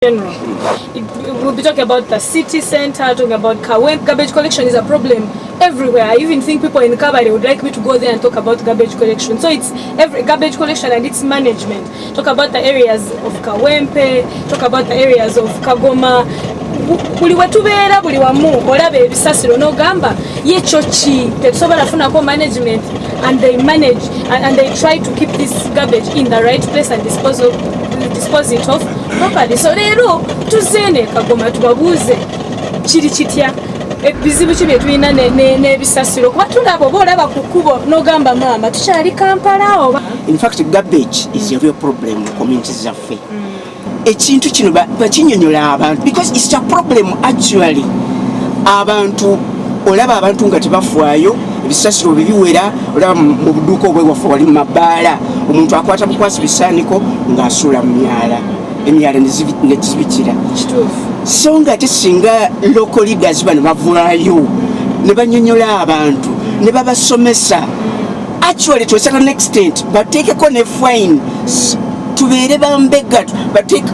general. We'll be talking about the city center, talking about Kawempe. Garbage collection is a problem everywhere. I even think people in Kabale would like me to go there and talk about garbage collection. So it's every garbage collection and its management. Talk about the areas of Kawempe, talk about the areas of Kagoma. Buli watubeera buli wamu olaba ebisasiro n'ogamba yekyo ki tetusobola funako management, and they manage and they try to keep this garbage in the right place and dispose it off properly. So leero tuzeene Kagoma tubabuuze kiri kitya ebizibu ki bye tulina n'ebisasiro kuba tulaba oba olaba ku kkubo n'ogamba maama tukyali Kampala oba. In fact, garbage is a real problem in communities zaffe. Ekintu kino bakinyonyola abantu because it's a problem actually. Abantu olaba abantu nga tebafaayo ebisasiro bibiwera, olaba mu buduuka obwewaffe wali mu mabaala omuntu akwata bukwasi bisaaniko ng'asuula mu myala, emyala ne zibikira. So nga tesinga local leaders bano bavaayo ne banyonyola abantu ne babasomesa, actually to a certain extent bateekeko ne fine tubeere bambega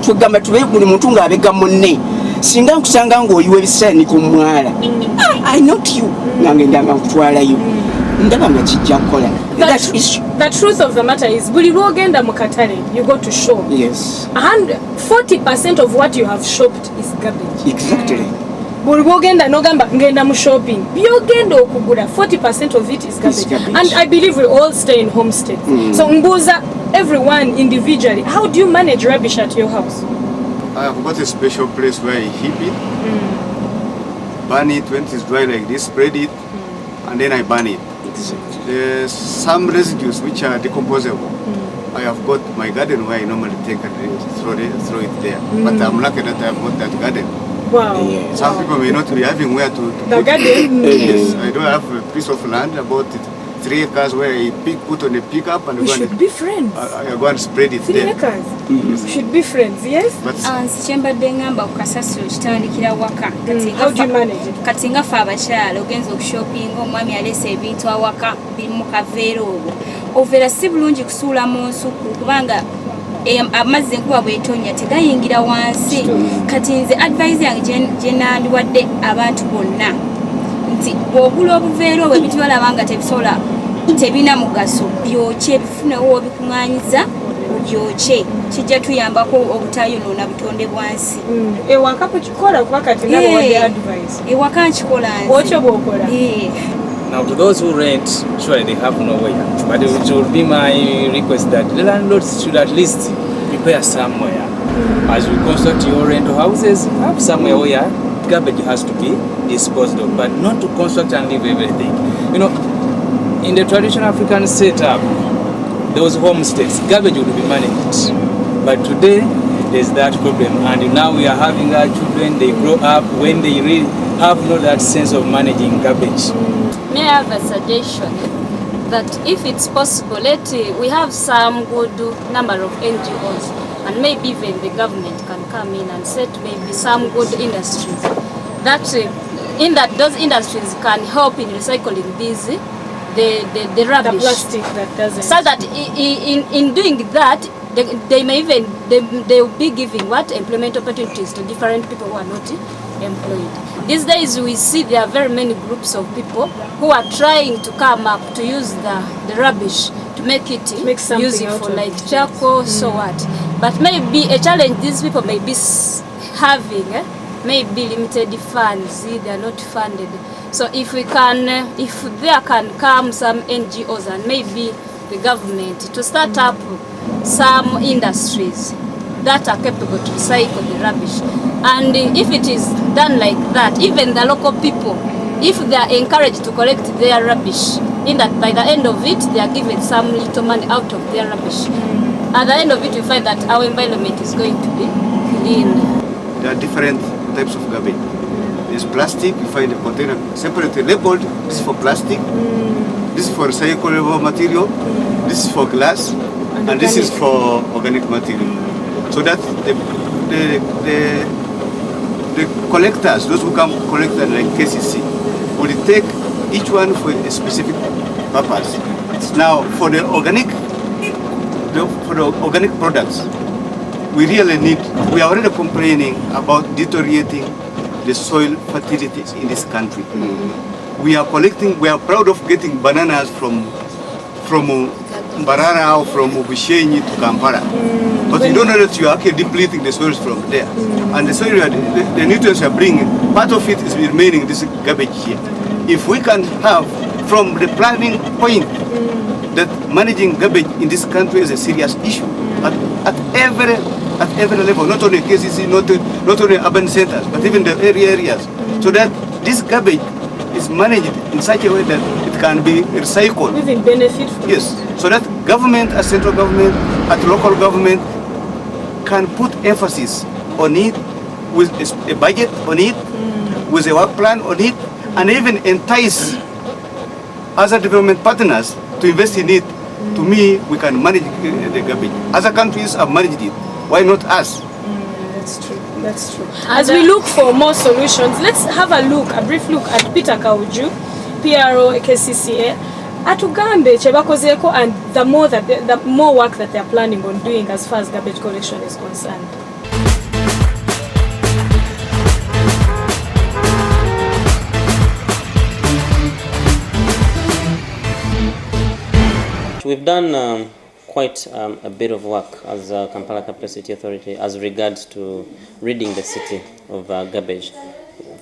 tugamba tubeere buli muntu ng'abega munne. Singa nkusanga ng'oyiwa ebisaaniko mu mwala, I not you nange ndanga nkutwalayo ndaba nga kijja kukola. The truth of the matter is buli lwogenda mu katale you go to shop. Yes. 40% of what you have shopped is garbage. Exactly. Buli lwogenda n'ogamba ngenda mu shopping byogenda okugula 40% of it is garbage. And I believe we all stay in homesteads. So mbuuza everyone individually, how do you manage rubbish at your house? I have got a special place where I heap it, burn it when it is dry like this, spread it, and then I burn it. There's some residues which are decomposable. I have got my garden where I normally take and throw it there. But I'm lucky that I have got that garden. Wow. Some people may not be having where to the put garden. Yes, I don't have a piece of land about 3 acres where I put on a pickup and we should be friends. I go and spread it 3 there. acres. We should be friends, yes? But Nsikyembadde ngamba okukasasiro kitandikira waka. How do you manage it? Kati nga ffe abakyala ogenza okushoppinga omwami alese ebintu awaka biri mu kaveera obwo. Oveera si bulungi kusuula mu nsuku kubanga amazzi enkuba bw'etonnya tegayingira wansi. Kati nze advice yange gye nandiwadde abantu bonna nti bw'ogula obuveera obwo ebintu balaba nga tebisobola tebina mugaso byokye bifunewo obikuŋŋaanyiza byokye kijja tuyambako obutayonoona butonde bwansi. Ewaka kukikola kuba kati nabo wadde advice. Ewaka nkikola nze. Okyo bw'okola. Now, to those who rent, surely they have no way out. But it would be my request that the landlords should at least prepare somewhere. As we construct your rental houses, have somewhere where garbage has to be disposed of, but not to construct and leave everything. You know, in the traditional African setup, those homesteads, garbage would be managed. But today, there's that problem. And now we are having our children, they grow up when they really have not that sense of managing garbage. May I have a suggestion that if it's possible, we have some good number of NGOs and maybe even the government can come in and set maybe some good industries that those industries can help in recycling these the rubbish, the plastic that doesn't. So that in doing that they may even they will be giving employment opportunities to different people who are not employed. These days we see there are very many groups of people who are trying to come up to use the rubbish to make it useful, like charcoal, so what. But maybe a challenge these people may be having, maybe limited funds, they are not funded. So if we can, if there can come some NGOs and maybe the government to start up some industries that are capable to recycle the rubbish. And if it is done like that, even the local people, if they are encouraged to collect their rubbish, in that by the end of it, they are given some little money out of their rubbish. At the end of it, we find that our environment is going to be clean. There are different types of garbage. There's plastic, you find a container separately labeled. This is for plastic, this is for recyclable material, this is for glass, and this is for organic material. So that the collectors, those who come collect like KCC, will take each one for a specific purpose. Now, for the organic products, we are already complaining about deteriorating the soil fertility in this country. We are proud of getting bananas from Mbarara or from Obushenyi to Kampala. But you don't know that you are actually depleting the soils from there. And the soil, the nutrients you are bringing, part of it is remaining this garbage here. If we can have, from the planning point, that managing garbage in this country is a serious issue at every level, not only KCC, not only urban centers, but even the areas, so that this garbage is managed in such a way that it can be recycled. Even benefit from yes, so that government, at central government, at local government, can put emphasis on it with a budget on it, with a work plan on it, and even entice other development partners to invest in it. To me, we can manage the garbage. Other countries have managed it. Why not us? That's true. That's true. As we look for more solutions, let's have a brief look at Peter Kauju, PRO KCCA, atugambe chebakozeko, and the more work that they are planning on doing as far as garbage collection is concerned. We've done quite a bit of work as Kampala Capital City Authority as regards to ridding the city of garbage.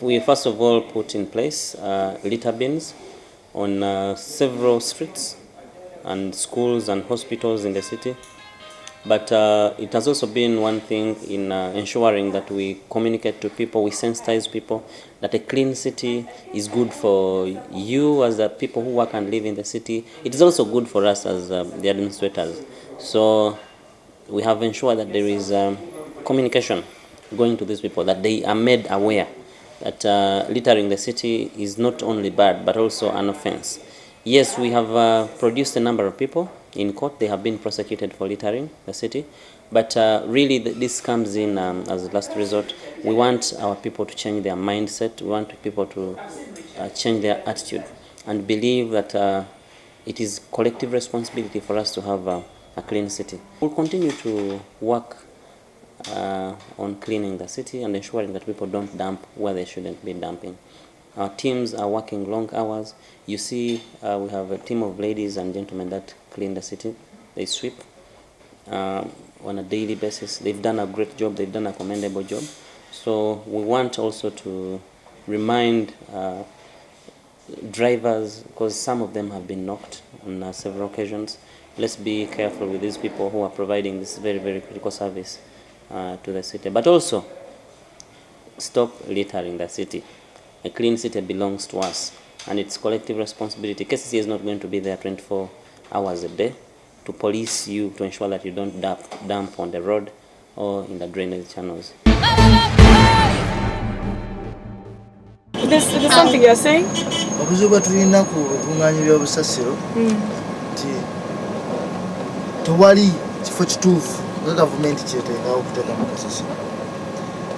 We first of all put in place litter bins on several streets and schools and hospitals in the city. But it has also been one thing in ensuring that we communicate to people, we sensitize people that a clean city is good for you as the people who work and live in the city. It is also good for us as the administrators. So we have ensured that there is communication going to these people, that they are made aware that littering the city is not only bad but also an offense. Yes, we have produced a number of people in court. They have been prosecuted for littering the city, but really this comes in as a last resort. We want our people to change their mindset. We want people to change their attitude and believe that it is collective responsibility for us to have a clean city. We'll continue to work on cleaning the city and ensuring that people don't dump where they shouldn't be dumping. Our teams are working long hours. You see, we have a team of ladies and gentlemen that clean the city. They sweep on a daily basis. They've done a great job. They've done a commendable job. So we want also to remind drivers, because some of them have been knocked on several occasions. Let's be careful with these people who are providing this very, very critical service to the city. But also, stop littering the city. A clean city belongs to us, and it's collective responsibility. KCC is not going to be there 24 hours a day to police you, to ensure that you don't dump on the road or in the drainage channels. There's something you're saying? Obuzuba tulina ku bunganya by'obusasiro nti tewali kifo kituufu nga gavumenti kyeteekawo okuteeka mu kasasiro.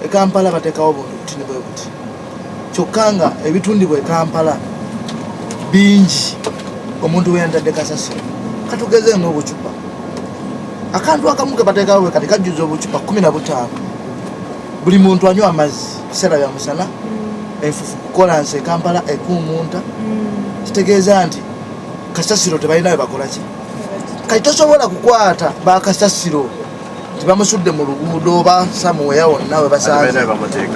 E Kampala bateekawo buntu butini bwe buti. Kyokka nga ebitundibwa e Kampala bingi omuntu we yantadde kasasiro. Katugeze ng'obucupa. Akantu akamu ke bateekawo we kati kajjuza obucupa 15. Buli muntu anywa amazzi kiseera bya musana. Enfufu kukola nse Kampala ekuumunta. Kitegeeza nti kasasiro tebalina bakola ki. Kati tosobola kukwata bakasasiro tibamusudde mu luguudo oba somewhere wonna we basanze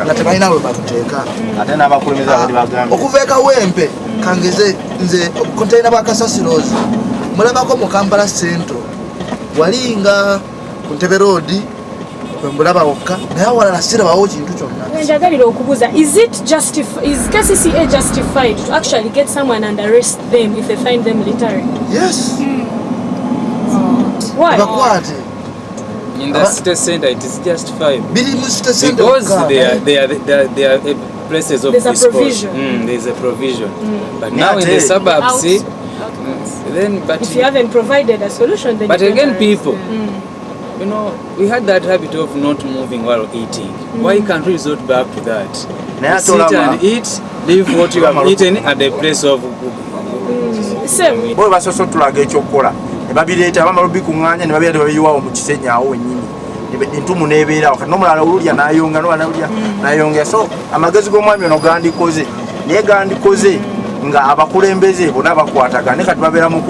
nga tebalina we bakuteeka. Ate n'abakulembeze abali bagambye okuva ekawempe kangeze nze konteyina bakasasirozi mulabako mu Kampala Central walinga ku Ntebe Road mbulaba wokka naye awalala sirabawo kintu kyonna. Njagalira okubuuza, is KCCA justified to actually get someone and arrest them if they find them littering? Yes. Why? Bakwate. In the city center, it is justified Bili mu city center because they are places of There's a disposal. provision. There's a provision. But now in the suburbs, see, then but If you haven't provided a solution, then but you again, can't people, you know, we had that habit of not moving while eating. Why can't we resort back to that? Sit and eat, leave what you have eaten at the place of. Same. bo basoso tulaga ekyokukola ne babireeta bamala bikunganya ne babireeta babiyiwawo mu kisenyi awo wennyini entumu nebeerawo kati n'omulala olulya n'ayonga n'olulya n'ayonga so amagezi g'omwami ono gandikoze naye gandikoze nga abakulembeze bonna bakwatagana ne kati babeera mu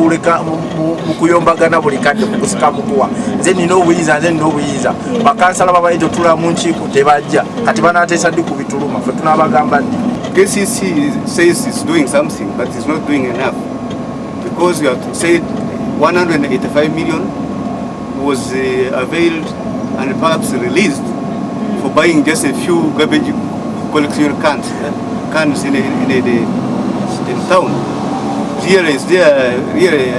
kuyombagana buli kadde mu kusika mukuwa nze nina obuyinza bakansala babayita otula mu nkiiko tebajja kati banaateesa ddi ku bituluma ffe tunaabagamba ddi. KCC says it's doing something, but it's not doing enough because we have said 185 million was availed and perhaps released for buying just a few garbage collection cans in town. Really, is there really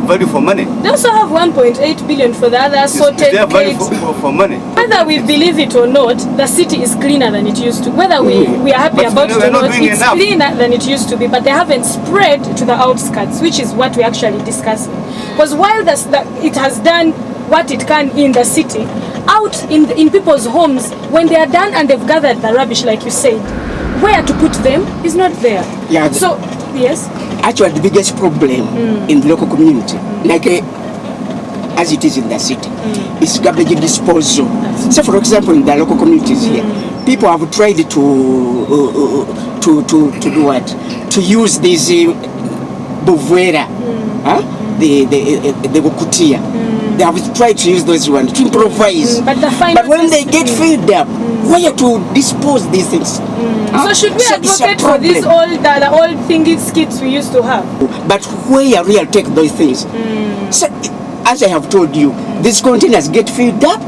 value for money? They also have 1.8 billion for the other sorted is there value gates. for money? Whether we believe it or not, the city is cleaner than it used to. Whether we are happy But about it we're or not not, doing it's enough. cleaner than it used to be. But they haven't spread to the outskirts, which is what we're actually discussing. Because while it has done what it can in the city, out in people's homes, when they are done and they've gathered the rubbish, like you said, where to put them is not there. Yeah, so, yes? Actually, the biggest problem in the local community, like as it is in the city, is garbage disposal. So, for example, in the local communities here, people have tried to do what? To use these buvera, the bukutia. They have tried to use those ones to improvise. But when they get filled up, where to dispose these things? So should we advocate for these the old thingy skits we used to have? But where really take those things? So, as I have told you, these containers get filled up,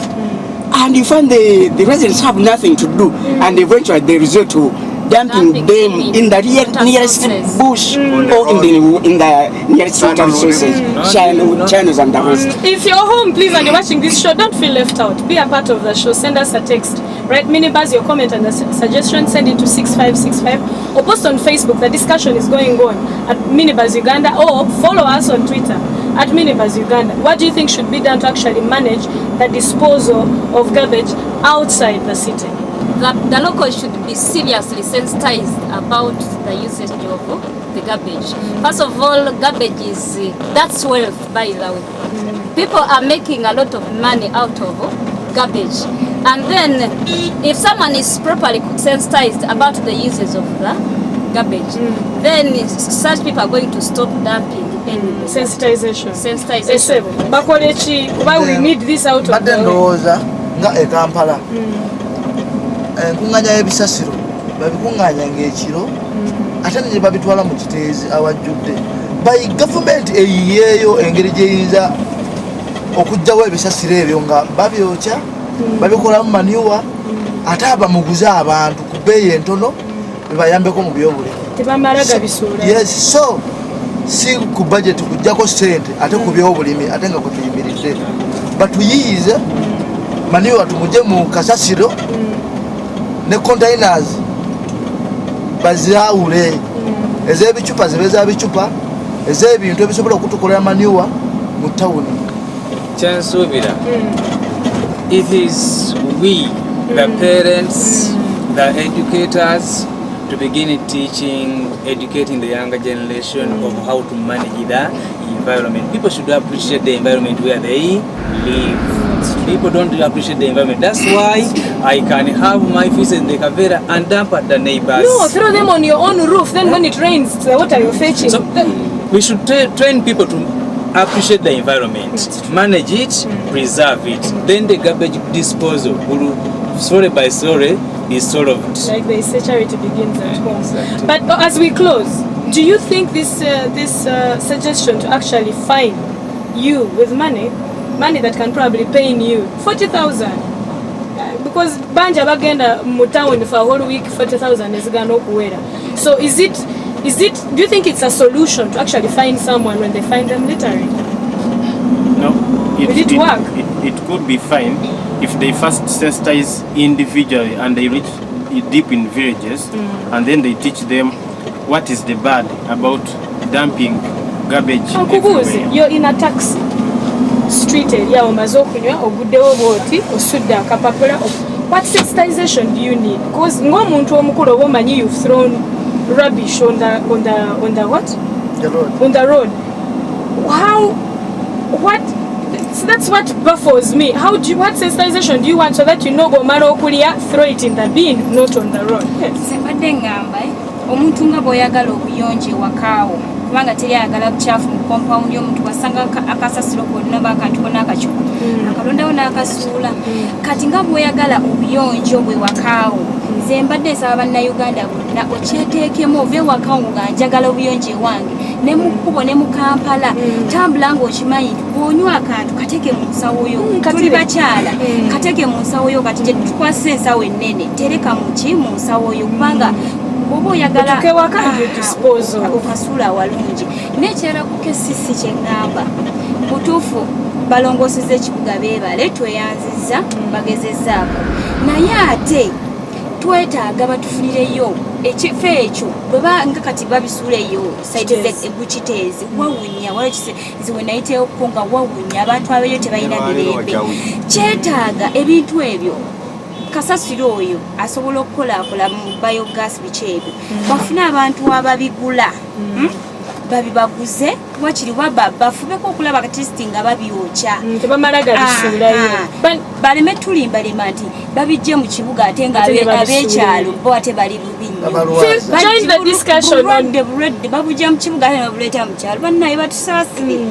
and you find the residents have nothing to do, and eventually they resort to dumping them in the nearest bush or in the nearest water resources, channels and the rest. If you're home, please, and you're watching this show, don't feel left out. Be a part of the show. Send us a text. Write Minibuzz your comment and a suggestion. Send it to 6565 or post on Facebook. The discussion is going on at Minibuzz Uganda, or follow us on Twitter at Minibuzz Uganda. What do you think should be done to actually manage the disposal of garbage outside the city? The locals should be seriously sensitized about the usage of the garbage. First of all, garbage is that's wealth, by the way. People are making a lot of money out of garbage, and then if someone is properly sensitized about the uses of the garbage, then such people are going to stop dumping. Sensitization. Why we need this out of the Kampala. Enkunganya y'ebisasiro babikunganya ng'ekiro ate ne babitwala mu kiteezi awajjudde by government eyiyeeyo engeri gyeyinza okugjawo ebisasiro ebyo nga babyokya babikolamu manure ate abamuguze abantu ku bbeeyi entono bebayambeko mu byobulimi tebamala gabisuula. Yes, so si ku budget kujjako ssente ate ku byobulimi ate nga kwe tuyimiridde batuyiyize manure tumugye mu kasasiro ne containers bazawule ez'ebicupa zibe za bicupa ez'ebintu ebisobola okutukolera manure mu tawuni. Kyensuubira, it is we, the parents, the educators, to begin educating the younger generation of how to manage the environment. People should appreciate the environment where they live. People don't appreciate the environment. That's why I can have my fish in the cavera and dump at the neighbors. No, throw them on your own roof. Then when it rains, what are you fetching? So we should train people to appreciate the environment, manage it, preserve it. Then the garbage disposal, story by story, is solved. Like they say, charity begins at home. Exactly. But as we close, do you think this suggestion to actually fine you with money that can probably pay you 40,000, because banja bagenda mu town for a whole week, 40,000 is gonna okuwera. So is it do you think it's a solution to actually find someone when they find them littering? No. Will it work? It could be fine if they first sensitize individually and they reach deep in villages, and then they teach them what is the bad about dumping garbage everywhere. You're in a taxi street area omaze okunywa oguddewo bwoti osudde akapapula. What sensitization do you need? Because ng'omuntu omukulu oba omanyi you've thrown rubbish on the what? The road. On the road. What that's what baffles me. What sensitization do you want so that you know Gomaro Kuria, throw it in the bin, not on the road? Omuntu nga bw'oyagala obuyonjo ewakaawo kubanga teri ayagala bucaafu mu compound y'omuntu wasanga akasasiro konna bakantu konna akacupa akalondawo n'akasuula kati nga bw'oyagala obuyonjo bwe wakaawo nze mbadde nsaba bannayuganda bonna okyeteekemu ove ewakaawo nga njagala obuyonjo ewange ne mu kkubo ne mu Kampala tambula ng'okimanyi bw'onywa akantu kateeke mu nsawo yo tuli bakyala kateeke mu nsawo yo kati gye tukwasisa ensawo ennene tereka mu nsawo yo kubanga obo yagala okasuula walungi nekyera ku kesisi kyengamba mutuufu balongoseza ekibuga beebale tweyanziza bagezezzaako naye ate twetaaga batufunireyo ekifo ekyo bweba nga kati babisuuleyo saidi ebukiteezi wawunya walakiziwe nayiteewo kuko nga wawunya abantu abeeyo tebalina mirembe kyetaaga ebintu ebyo kasasiro oyo asobola okukolaakola mu biogas biki ebyo bafune abantu ababigula babibaguze wakiri bafubeko okulaba katesiti nga babyokya tebamala gabisuulayo baleme tulimbalema nti babijje mu kibuga ate nga ab'ekyalo bo ate bali bubi nnyo bulwadde babujja mu kibuga ate ne babuleeta mu kyalo bannaye batusaasire